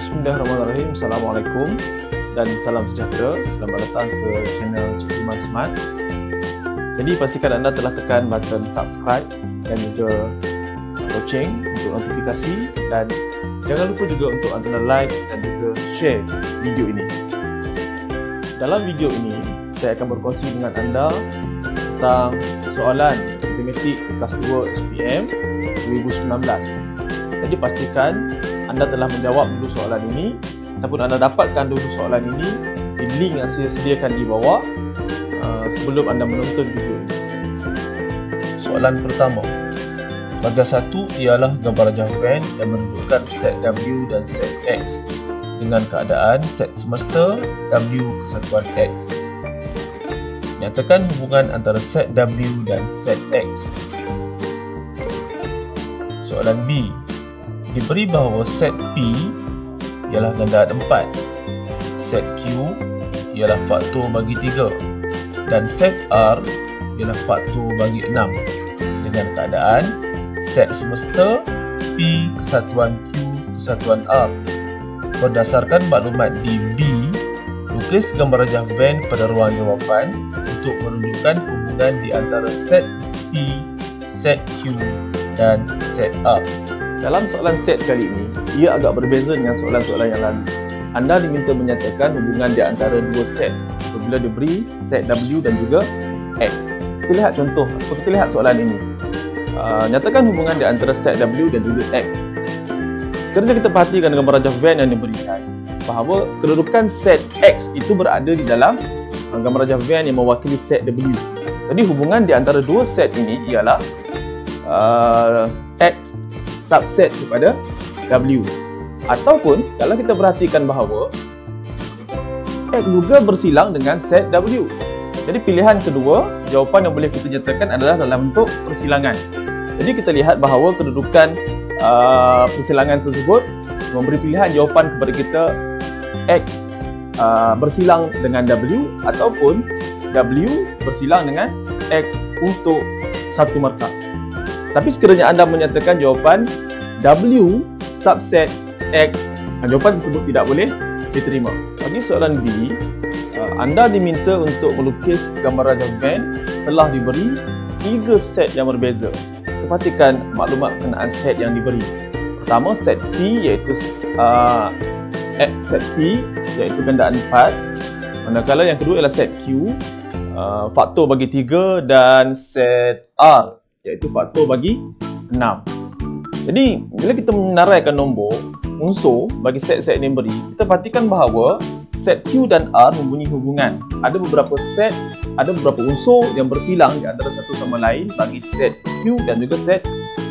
Bismillahirrahmanirrahim. Assalamualaikum dan salam sejahtera. Selamat datang ke channel Cikgu Iman Smart. Jadi pastikan anda telah tekan button subscribe dan juga loceng untuk notifikasi, dan jangan lupa juga untuk anda like dan juga share video ini. Dalam video ini saya akan berkongsi dengan anda tentang soalan matematik kelas 2 SPM 2019. Jadi pastikan anda telah menjawab dulu soalan ini, ataupun anda dapatkan dulu soalan ini di link yang saya sediakan di bawah sebelum anda menonton video ini. Soalan pertama. Bahagian 1 ialah gambar rajah Venn yang menunjukkan set W dan set X dengan keadaan set semesta W kesatuan X. Nyatakan hubungan antara set W dan set X. Soalan B. Diberi bahawa set P ialah gandaan 4, set Q ialah faktor bagi 3 dan set R ialah faktor bagi 6 dengan keadaan set semesta P kesatuan Q kesatuan R. Berdasarkan maklumat di B, lukis gambar rajah Venn pada ruang jawapan untuk menunjukkan hubungan di antara set P, set Q dan set R. Dalam soalan set kali ini, ia agak berbeza dengan soalan-soalan yang lalu. Anda diminta menyatakan hubungan di antara dua set apabila diberi set W dan juga X. Kita lihat contoh, kita lihat soalan ini. Nyatakan hubungan di antara set W dan juga X. Sekiranya kita perhatikan gambar rajah Venn yang diberikan, bahawa kedudukan set X itu berada di dalam gambar rajah Venn yang mewakili set W. Jadi hubungan di antara dua set ini ialah X subset kepada W. Ataupun kalau kita perhatikan bahawa X juga bersilang dengan set W. Jadi pilihan kedua, jawapan yang boleh kita nyatakan adalah dalam bentuk persilangan. Jadi kita lihat bahawa kedudukan persilangan tersebut memberi pilihan jawapan kepada kita X bersilang dengan W ataupun W bersilang dengan X untuk satu markah. Tapi sekiranya anda menyatakan jawapan W subset X, jawapan tersebut tidak boleh diterima. Bagi soalan B, anda diminta untuk melukis gambar rajah Venn setelah diberi 3 set yang berbeza. Perhatikan maklumat berkenaan set yang diberi. Pertama, set P iaitu set P iaitu gandaan 4. Manakala yang kedua ialah set Q, faktor bagi 3, dan set R iaitu faktor bagi 6. Jadi, bila kita menaraikan nombor unsur bagi set-set yang diberi, kita perhatikan bahawa set Q dan R mempunyai hubungan. Ada beberapa set, ada beberapa unsur yang bersilang di antara satu sama lain bagi set Q dan juga set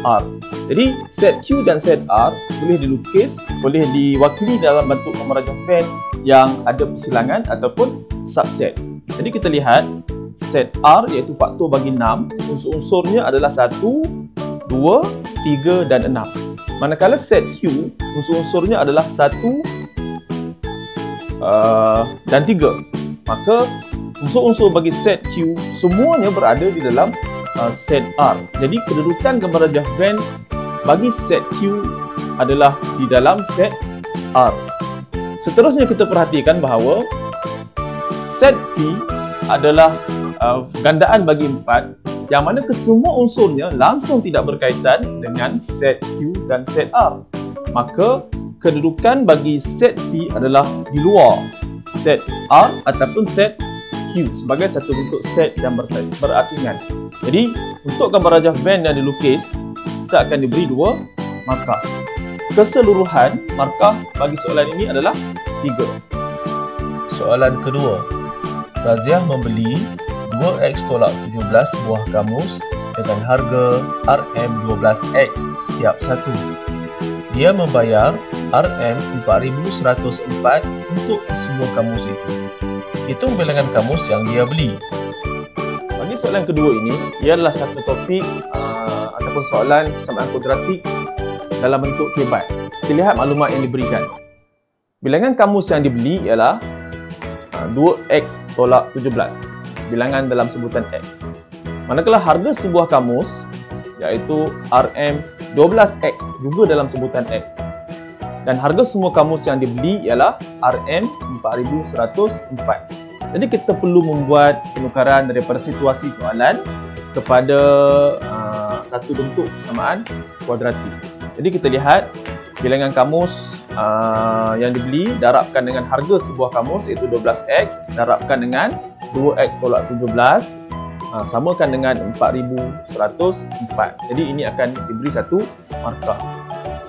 R. Jadi, set Q dan set R boleh dilukis, boleh diwakili dalam bentuk gambar rajah Venn yang ada persilangan ataupun subset. Jadi, kita lihat set R iaitu faktor bagi 6, unsur-unsurnya adalah 1, 2, 3 dan 6. Manakala set Q, unsur-unsurnya adalah 1 dan 3. Maka unsur-unsur bagi set Q semuanya berada di dalam set R. Jadi kedudukan gambar rajah Venn bagi set Q adalah di dalam set R. Seterusnya kita perhatikan bahawa set P adalah gandaan bagi 4, yang mana kesemua unsurnya langsung tidak berkaitan dengan set Q dan set R. Maka kedudukan bagi set P adalah di luar set R ataupun set Q sebagai satu bentuk set yang berasingan. Jadi untuk gambar rajah Venn yang dilukis, kita akan diberi 2 markah. Keseluruhan markah bagi soalan ini adalah 3. Soalan kedua. Raziah membeli 2X tolak 17 buah kamus dengan harga RM12X setiap satu. Dia membayar RM4104 untuk semua kamus itu. Hitung bilangan kamus yang dia beli. Bagi soalan kedua ini, ialah satu topik ataupun soalan persamaan kuadratik dalam bentuk kebat. Kita lihat maklumat yang diberikan. Bilangan kamus yang dibeli ialah 2X tolak 17. Bilangan dalam sebutan X. Manakala harga sebuah kamus iaitu RM12X juga dalam sebutan X. Dan harga semua kamus yang dibeli ialah RM4104. Jadi kita perlu membuat penukaran daripada situasi soalan kepada satu bentuk persamaan kuadratik. Jadi kita lihat bilangan kamus yang dibeli darabkan dengan harga sebuah kamus iaitu 12X darabkan dengan 2X tolak 17 samakan dengan 4104. Jadi ini akan diberi satu markah.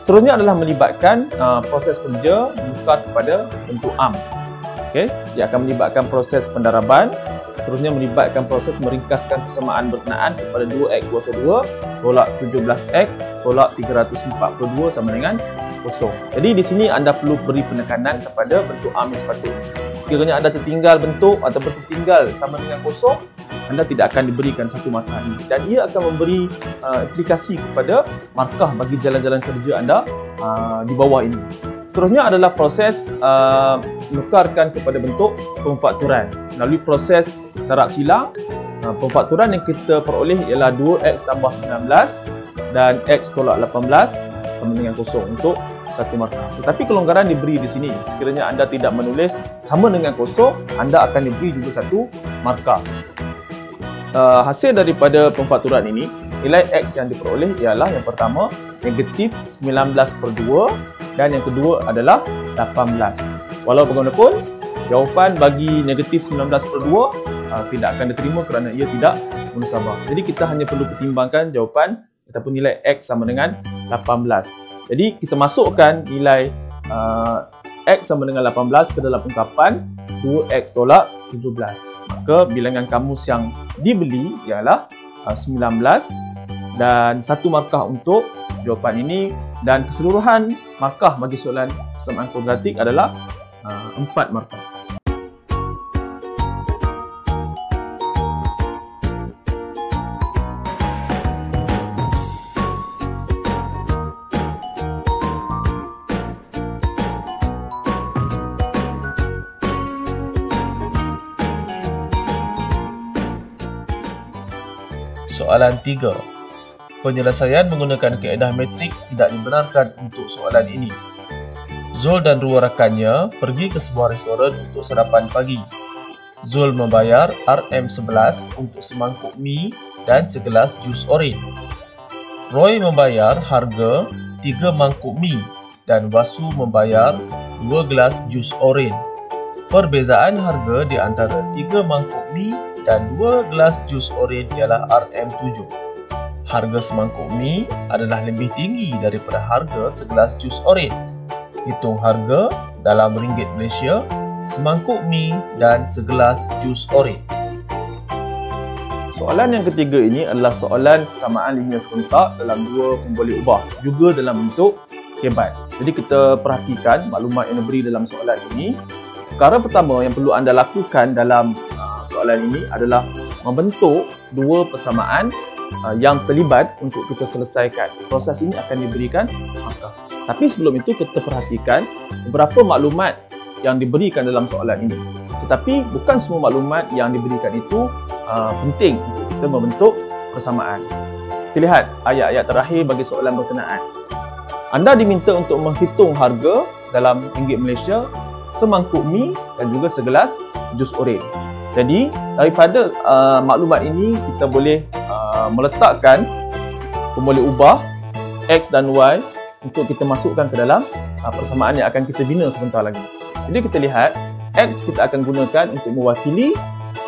Seterusnya adalah melibatkan proses kerja menukar kepada bentuk am. Okay? Dia akan melibatkan proses pendaraban. Seterusnya melibatkan proses meringkaskan persamaan berkenaan kepada 2X kuasa 2 tolak 17X tolak 342 sama dengan 0. Jadi di sini anda perlu beri penekanan kepada bentuk am yang sepatutnya. Sekiranya anda tertinggal bentuk ataupun tertinggal sama dengan 0, anda tidak akan diberikan satu markah ini. Dan ia akan memberi implikasi kepada markah bagi jalan-jalan kerja anda di bawah ini. Seterusnya adalah proses menukarkan kepada bentuk pemfakturan. Melalui proses darab silang, pemfakturan yang kita peroleh ialah 2X tambah 19 dan X tolak 18 sama dengan 0 untuk satu markah. Tetapi kelonggaran diberi di sini. Sekiranya anda tidak menulis sama dengan 0, anda akan diberi juga satu markah. Hasil daripada pemfakturan ini, nilai X yang diperoleh ialah yang pertama negatif 19/2 dan yang kedua adalah 18. Walau bagaimanapun, jawapan bagi negatif 19/2 tidak akan diterima kerana ia tidak munasabah. Jadi kita hanya perlu pertimbangkan jawapan ataupun nilai X sama dengan 18. Jadi kita masukkan nilai X sama dengan 18 ke dalam ungkapan 2X tolak 17. Maka bilangan kamus yang dibeli ialah 19 dan satu markah untuk jawapan ini dan keseluruhan markah bagi soalan persamaan kuadratik adalah 4 markah. Soalan 3. Penyelesaian menggunakan kaedah metrik tidak dibenarkan untuk soalan ini. Zul dan dua rakannya pergi ke sebuah restoran untuk sarapan pagi. Zul membayar RM11 untuk semangkuk mi dan segelas jus oren. Roy membayar harga 3 mangkuk mi dan Wasu membayar 2 gelas jus oren. Perbezaan harga di antara 3 mangkuk mi dan 2 gelas jus oren ialah RM7. Harga semangkuk mi adalah lebih tinggi daripada harga segelas jus oren. Hitung harga dalam ringgit Malaysia, semangkuk mi dan segelas jus oren. Soalan yang ketiga ini adalah soalan persamaan linear serentak dalam dua pemboleh ubah, juga dalam bentuk kebat. Jadi kita perhatikan maklumat yang diberi dalam soalan ini. Perkara pertama yang perlu anda lakukan dalam soalan ini adalah membentuk dua persamaan yang terlibat untuk kita selesaikan. Proses ini akan diberikan markah. Tapi sebelum itu kita perhatikan beberapa maklumat yang diberikan dalam soalan ini. Tetapi bukan semua maklumat yang diberikan itu penting untuk kita membentuk persamaan. Kita lihat ayat-ayat terakhir bagi soalan berkenaan. Anda diminta untuk menghitung harga dalam ringgit Malaysia semangkuk mi dan juga segelas jus oren. Jadi daripada maklumat ini kita boleh meletakkan pemboleh ubah X dan Y untuk kita masukkan ke dalam persamaan yang akan kita bina sebentar lagi. Jadi kita lihat X kita akan gunakan untuk mewakili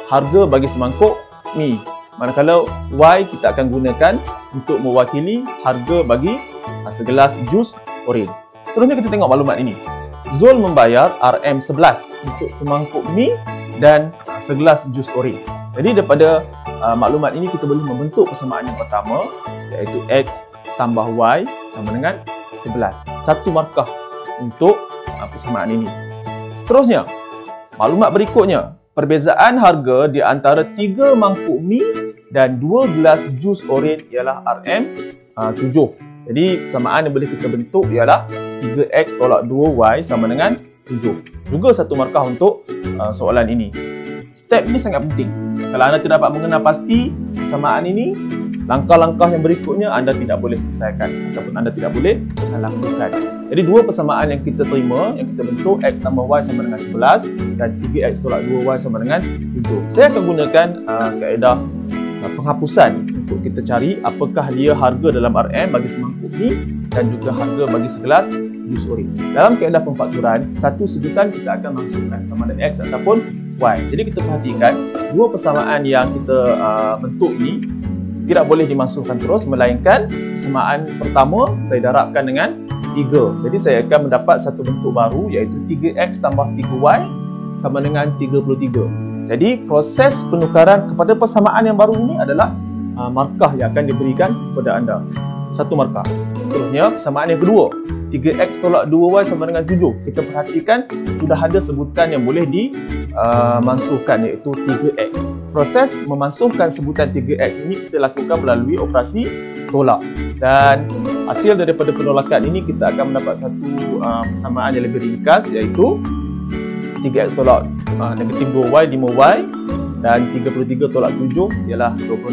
harga bagi semangkuk mi, manakala Y kita akan gunakan untuk mewakili harga bagi segelas jus oren. Seterusnya kita tengok maklumat ini. Zul membayar RM11 untuk semangkuk mi dan segelas jus oren. Jadi daripada maklumat ini kita boleh membentuk persamaan yang pertama, iaitu X tambah Y sama dengan 11. Satu markah untuk persamaan ini. Seterusnya, maklumat berikutnya. Perbezaan harga di antara 3 mangkuk mi dan 2 gelas jus oren ialah RM7. Jadi persamaan yang boleh kita bentuk ialah 3X tolak 2Y sama dengan 7. Juga satu markah untuk soalan ini. Step ini sangat penting. Kalau anda tidak dapat mengenal pasti persamaan ini, langkah-langkah yang berikutnya anda tidak boleh selesaikan ataupun anda tidak boleh lakukan. Jadi dua persamaan yang kita terima, yang kita bentuk, X tambah Y sama dengan 11 dan 3X tolak 2Y sama dengan 7. Saya akan gunakan kaedah penghapusan untuk kita cari apakah dia harga dalam RM bagi semangkuk ni dan juga harga bagi segelas jus oren. Dalam kaedah pemfakturan, satu sebutan kita akan masukkan sama ada X ataupun Y. Jadi kita perhatikan dua persamaan yang kita bentuk ini tidak boleh dimasukkan terus, melainkan persamaan pertama saya darabkan dengan 3. Jadi saya akan mendapat satu bentuk baru iaitu 3X tambah 3Y sama dengan 33. Jadi proses penukaran kepada persamaan yang baru ini adalah markah yang akan diberikan kepada anda. Satu markah. Seterusnya persamaan yang kedua, 3X tolak 2Y sama dengan 7. Kita perhatikan sudah ada sebutan yang boleh dimansuhkan iaitu 3X. Proses memansuhkan sebutan 3X ini kita lakukan melalui operasi tolak. Dan hasil daripada penolakan ini kita akan mendapat satu persamaan yang lebih ringkas iaitu 3X tolak negatif 2Y 5Y dan 33 tolak 7 ialah 26.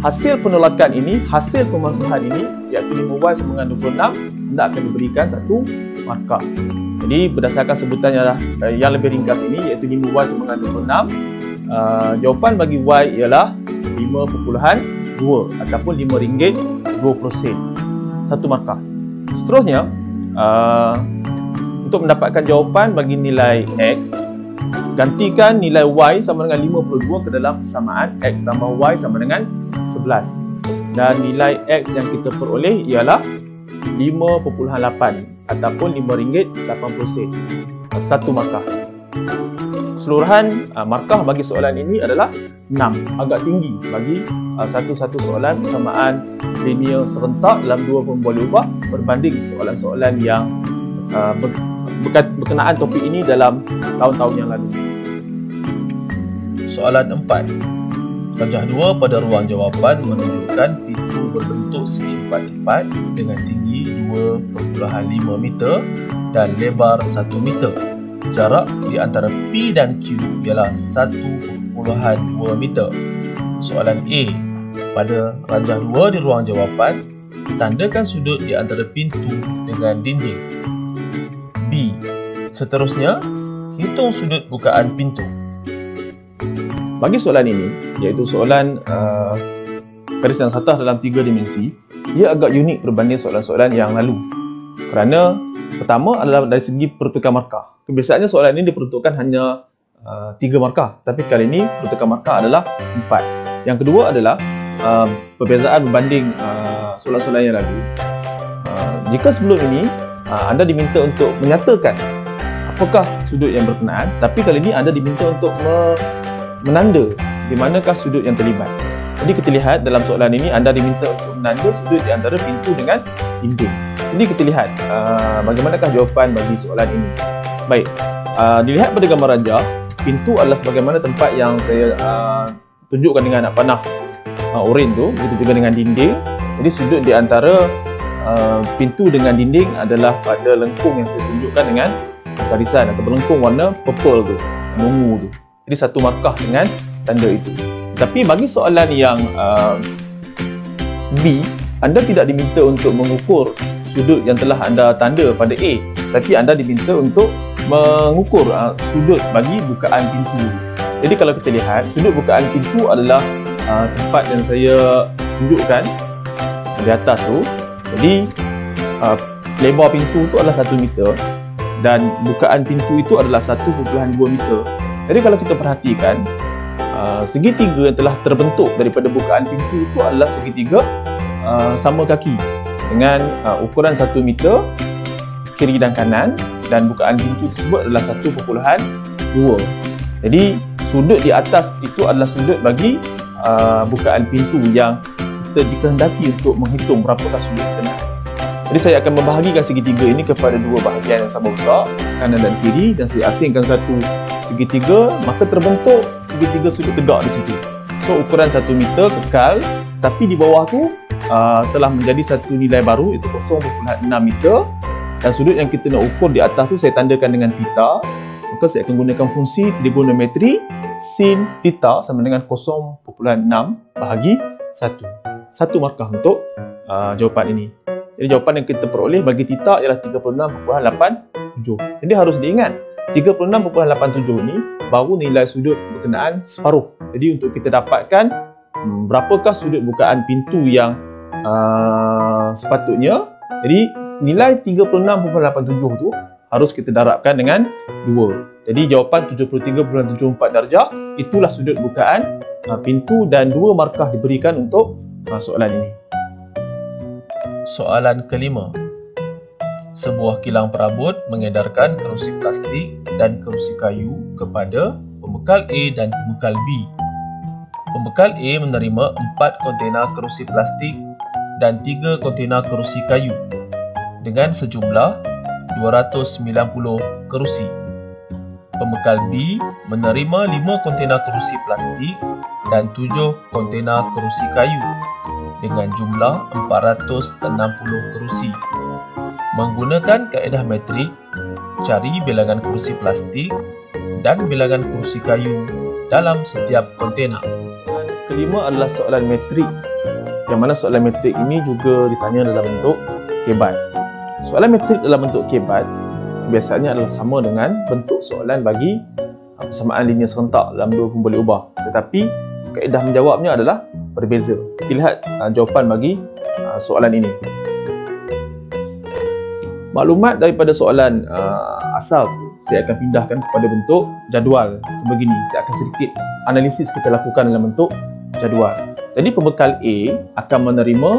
Hasil penolakan ini, hasil pemansuhan ini iaitu 5Y sama dengan 26, anda akan diberikan satu markah. Jadi berdasarkan sebutan yang lebih ringkas ini iaitu 5Y sama dengan 26, jawapan bagi Y ialah 5.2 ataupun RM5.20. Satu markah. Seterusnya, untuk mendapatkan jawapan bagi nilai X, gantikan nilai Y sama dengan 52 ke dalam persamaan X tambah Y sama dengan 11. Dan nilai X yang kita peroleh ialah 5.8 ataupun RM5.80. Satu markah. Keseluruhan markah bagi soalan ini adalah 6. Agak tinggi bagi satu-satu soalan persamaan linear serentak dalam dua pembual ubah berbanding soalan-soalan yang berkenaan topik ini dalam tahun-tahun yang lalu. Soalan 4. Rajah 2 pada ruang jawapan menunjukkan pintu berbentuk segi empat lipat dengan tinggi 2.5 meter dan lebar 1 meter. Jarak di antara P dan Q ialah 1.2 meter. Soalan A. Pada rajah 2 di ruang jawapan, tandakan sudut di antara pintu dengan dinding. B. Seterusnya, hitung sudut bukaan pintu. Bagi soalan ini, iaitu soalan garis dan satah dalam 3 dimensi, ia agak unik berbanding soalan-soalan yang lalu. Kerana pertama adalah dari segi peruntukan markah. Kebiasaannya soalan ini diperuntukkan hanya 3 markah, tapi kali ini peruntukan markah adalah 4. Yang kedua adalah perbezaan berbanding soalan-soalan yang lalu. Jika sebelum ini anda diminta untuk menyatakan apakah sudut yang berkenaan, tapi kali ini anda diminta untuk menanda di manakah sudut yang terlibat. Jadi kita lihat dalam soalan ini anda diminta untuk menanda sudut di antara pintu dengan dinding. Jadi kita lihat bagaimanakah jawapan bagi soalan ini. Baik, dilihat pada gambar rajah, pintu adalah sebagaimana tempat yang saya tunjukkan dengan anak panah oren tu, begitu juga dengan dinding. Jadi sudut di antara pintu dengan dinding adalah pada lengkung yang saya tunjukkan dengan garisan atau lengkung warna purple tu, ungu tu. Jadi satu markah dengan tanda itu. Tapi bagi soalan yang B, anda tidak diminta untuk mengukur sudut yang telah anda tanda pada A, tapi anda diminta untuk mengukur sudut bagi bukaan pintu. Jadi kalau kita lihat, sudut bukaan pintu adalah tempat yang saya tunjukkan di atas tu. Jadi lebar pintu tu adalah 1 meter dan bukaan pintu itu adalah 1.2 meter. Jadi kalau kita perhatikan, segitiga yang telah terbentuk daripada bukaan pintu itu adalah segitiga sama kaki dengan ukuran 1 meter kiri dan kanan, dan bukaan pintu tersebut adalah 1.2. Jadi sudut di atas itu adalah sudut bagi bukaan pintu yang kita dikehendaki untuk menghitung berapakah sudut berkenaan. Jadi saya akan membahagikan segitiga ini kepada dua bahagian yang sama besar, kanan dan kiri, dan saya asingkan satu segitiga, maka terbentuk segitiga sudut tegak di situ. So ukuran 1 meter kekal, tapi di bawah tu telah menjadi satu nilai baru iaitu 0.6 meter, dan sudut yang kita nak ukur di atas tu saya tandakan dengan theta, maka saya akan gunakan fungsi trigonometri sin theta sama dengan 0.6 bahagi 1. 1 markah untuk jawapan ini. Jadi jawapan yang kita peroleh bagi theta ialah 36.87. Jadi harus diingat 36.87 ini baru nilai sudut berkenaan separuh. Jadi untuk kita dapatkan berapakah sudut bukaan pintu yang sepatutnya, jadi nilai 36.87 tu harus kita darabkan dengan 2. Jadi jawapan 73.74 darjah itulah sudut bukaan pintu dan 2 markah diberikan untuk soalan ini. Soalan kelima. Sebuah kilang perabot mengedarkan kerusi plastik dan kerusi kayu kepada pembekal A dan pembekal B. Pembekal A menerima 4 kontena kerusi plastik dan 3 kontena kerusi kayu dengan sejumlah 290 kerusi. Pembekal B menerima 5 kontena kerusi plastik dan 7 kontena kerusi kayu dengan jumlah 460 kerusi. Menggunakan kaedah metrik, cari bilangan kerusi plastik dan bilangan kerusi kayu dalam setiap kontena. Kelima adalah soalan metrik, yang mana soalan metrik ini juga ditanya dalam bentuk kebat. Soalan metrik dalam bentuk kebat biasanya adalah sama dengan bentuk soalan bagi persamaan linear serentak dalam dua kumpul boleh ubah, tetapi kaedah menjawabnya adalah berbeza. Kita lihat jawapan bagi soalan ini. Maklumat daripada soalan asal saya akan pindahkan kepada bentuk jadual sebegini. Saya akan sedikit analisis kita lakukan dalam bentuk jadual. Jadi pembekal A akan menerima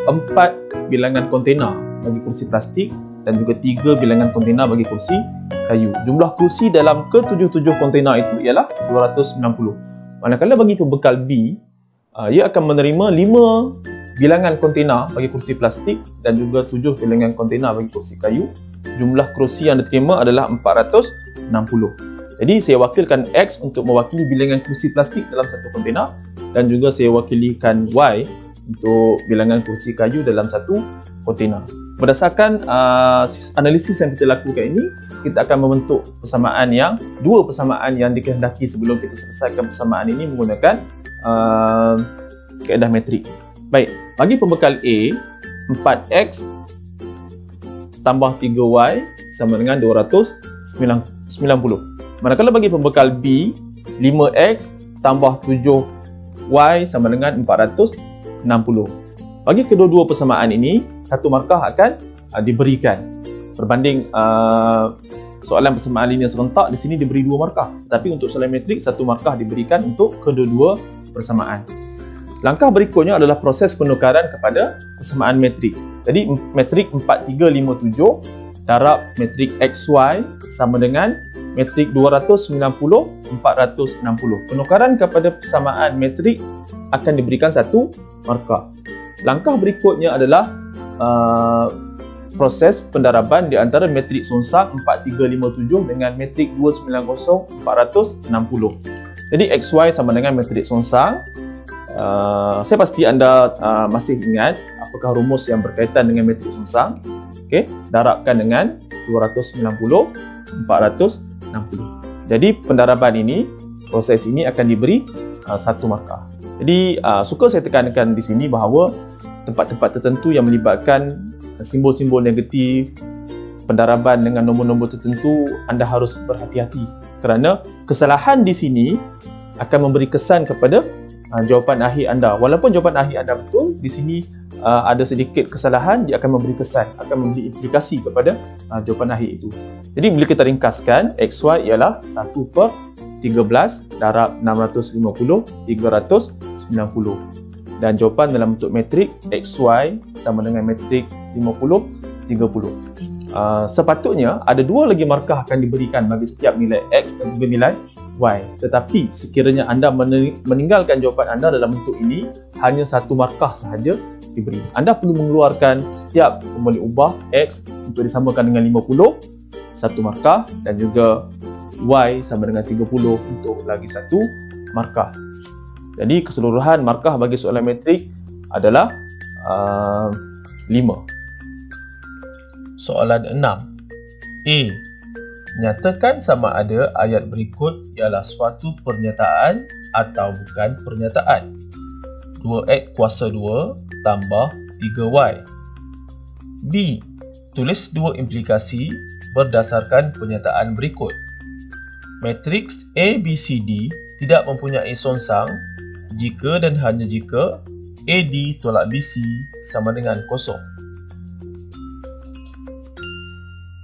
4 bilangan kontena bagi kursi plastik dan juga 3 bilangan kontena bagi kursi kayu. Jumlah kursi dalam ke-77 kontena itu ialah 290. Manakala bagi pembekal B, ia akan menerima 5 bilangan kontena bagi kursi plastik dan juga 7 bilangan kontena bagi kursi kayu. Jumlah kerusi yang diterima adalah 460. Jadi saya wakilkan X untuk mewakili bilangan kerusi plastik dalam satu kontena dan juga saya wakilkan Y untuk bilangan kerusi kayu dalam satu kontena. Berdasarkan analisis yang kita lakukan ini, kita akan membentuk dua persamaan yang dikehendaki sebelum kita selesaikan persamaan ini menggunakan kaedah metrik. Baik, bagi pembekal A, 4X tambah 3Y sama dengan 290. Manakala bagi pembekal B, 5X tambah 7Y sama dengan 460. Bagi kedua-dua persamaan ini, satu markah akan diberikan. Berbanding soalan persamaan linear serentak, di sini diberi 2 markah. Tapi untuk soalan metrik, satu markah diberikan untuk kedua-dua persamaan. Langkah berikutnya adalah proses penukaran kepada persamaan metrik. Jadi metrik 4357 darab metrik XY sama dengan metrik 290 460. Penukaran kepada persamaan metrik akan diberikan satu markah. Langkah berikutnya adalah proses pendaraban di antara metrik songsang 4357 dengan metrik 290 460. Jadi XY sama dengan metrik songsang. Saya pasti anda masih ingat apakah rumus yang berkaitan dengan metrik songsang. Okey, darabkan dengan 290 460. Jadi pendaraban ini, proses ini akan diberi satu markah. Jadi suka saya tekankan di sini bahawa tempat-tempat tertentu yang melibatkan simbol-simbol negatif, pendaraban dengan nombor-nombor tertentu, anda harus berhati-hati kerana kesalahan di sini akan memberi kesan kepada jawapan akhir anda. Walaupun jawapan akhir anda betul, di sini ada sedikit kesalahan, dia akan memberi kesan, akan memberi implikasi kepada jawapan akhir itu. Jadi bila kita ringkaskan, XY ialah 1/13 darab 650 390. Dan jawapan dalam bentuk metrik XY sama dengan metrik 50 30. Sepatutnya ada 2 lagi markah akan diberikan bagi setiap nilai X dan juga nilai Y. Tetapi sekiranya anda meninggalkan jawapan anda dalam bentuk ini, hanya satu markah sahaja diberi. Anda perlu mengeluarkan setiap boleh ubah X untuk disamakan dengan 50, satu markah, dan juga Y sama dengan 30 untuk lagi satu markah. Jadi keseluruhan markah bagi soalan metrik adalah 5. Soalan 6. A. Nyatakan sama ada ayat berikut ialah suatu pernyataan atau bukan pernyataan. 2X kuasa 2 tambah 3Y. B. Tulis dua implikasi berdasarkan pernyataan berikut. Matriks ABCD tidak mempunyai songsang jika dan hanya jika AD tolak BC sama dengan kosong.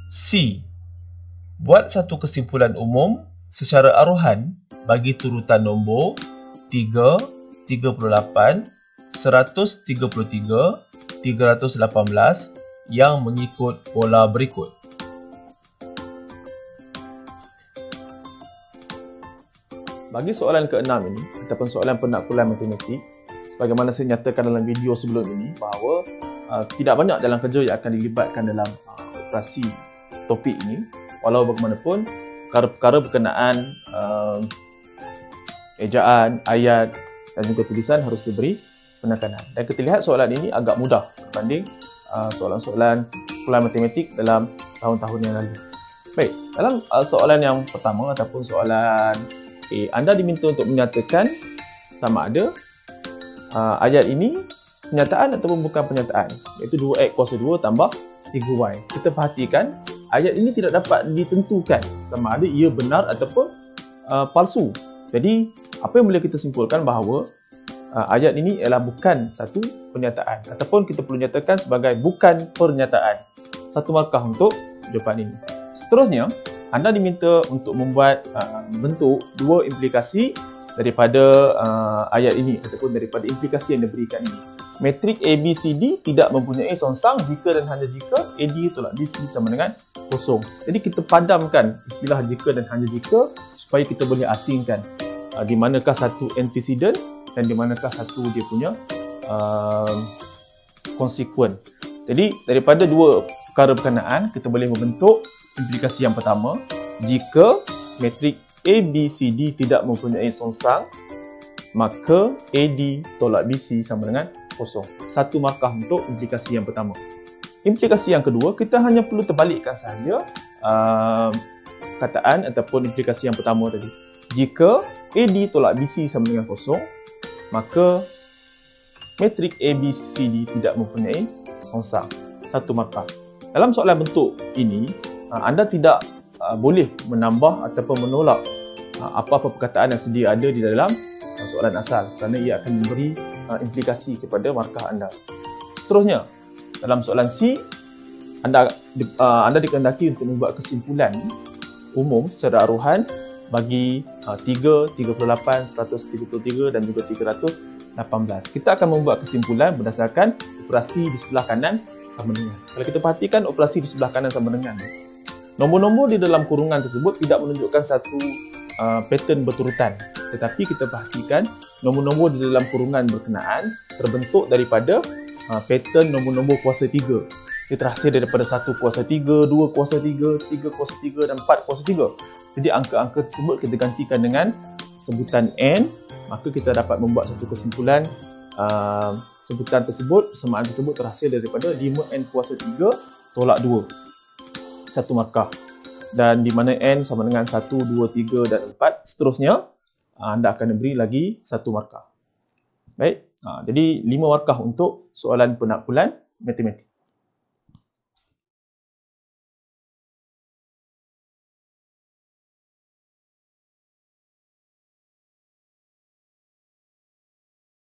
C. Buat satu kesimpulan umum secara aruhan bagi turutan nombor 3, 38, 133, 318 yang mengikut pola berikut. Bagi soalan ke-6 ini, ataupun soalan penaklukan matematik, sebagaimana saya nyatakan dalam video sebelum ini, bahawa tidak banyak dalam kerja yang akan dilibatkan dalam operasi topik ini. Walau bagaimanapun, perkara-perkara berkenaan ejaan, ayat dan juga tulisan harus diberi penekanan. Dan kita lihat soalan ini agak mudah berbanding soalan-soalan kumpulan matematik dalam tahun-tahun yang lalu. Baik, dalam soalan yang pertama ataupun soalan A, anda diminta untuk menyatakan sama ada ayat ini pernyataan ataupun bukan pernyataan, iaitu 2X kuasa 2 tambah 3Y. Kita perhatikan ayat ini tidak dapat ditentukan sama ada ia benar ataupun palsu. Jadi, apa yang boleh kita simpulkan bahawa ayat ini ialah bukan satu pernyataan ataupun kita perlu nyatakan sebagai bukan pernyataan. Satu markah untuk jawapan ini. Seterusnya, anda diminta untuk membuat bentuk dua implikasi daripada ayat ini ataupun daripada implikasi yang diberikan ini. Matrik ABCD tidak mempunyai songsang jika dan hanya jika AD tolak BC sama dengan kosong. Jadi kita padamkan istilah jika dan hanya jika supaya kita boleh asingkan di manakah satu antecedent dan di manakah satu dia punya konsekuen. Jadi daripada dua perkara berkenaan kita boleh membentuk implikasi yang pertama, jika matrik ABCD tidak mempunyai songsang, maka AD tolak BC sama dengan kosong. Satu markah untuk implikasi yang pertama. Implikasi yang kedua, kita hanya perlu terbalikkan sahaja kataan ataupun implikasi yang pertama tadi. Jika AD tolak BC sama dengan kosong, maka matrik ABCD tidak mempunyai songsang. Satu markah. Dalam soalan bentuk ini, anda tidak boleh menambah ataupun menolak apa-apa perkataan yang sedia ada di dalam soalan asal kerana ia akan memberi implikasi kepada markah anda. Seterusnya, dalam soalan C, anda dikehendaki untuk membuat kesimpulan umum secara aruhan bagi 3, 38, 133 dan juga 318. Kita akan membuat kesimpulan berdasarkan operasi di sebelah kanan sama dengan. Kalau kita perhatikan operasi di sebelah kanan sama dengan, nombor-nombor di dalam kurungan tersebut tidak menunjukkan satu pattern berturutan. Tetapi kita perhatikan nombor-nombor di dalam kurungan berkenaan terbentuk daripada pattern nombor-nombor kuasa 3. Dia terhasil daripada 1 kuasa 3, 2 kuasa 3, 3 kuasa 3 dan 4 kuasa 3. Jadi angka-angka tersebut kita gantikan dengan sebutan N, maka kita dapat membuat satu kesimpulan sebutan tersebut, persamaan tersebut terhasil daripada 5N kuasa 3 tolak 2. Satu markah. Dan di mana N sama dengan 1, 2, 3 dan 4. Seterusnya, anda akan beri lagi satu markah. Baik, jadi 5 markah untuk soalan penaklukan matematik.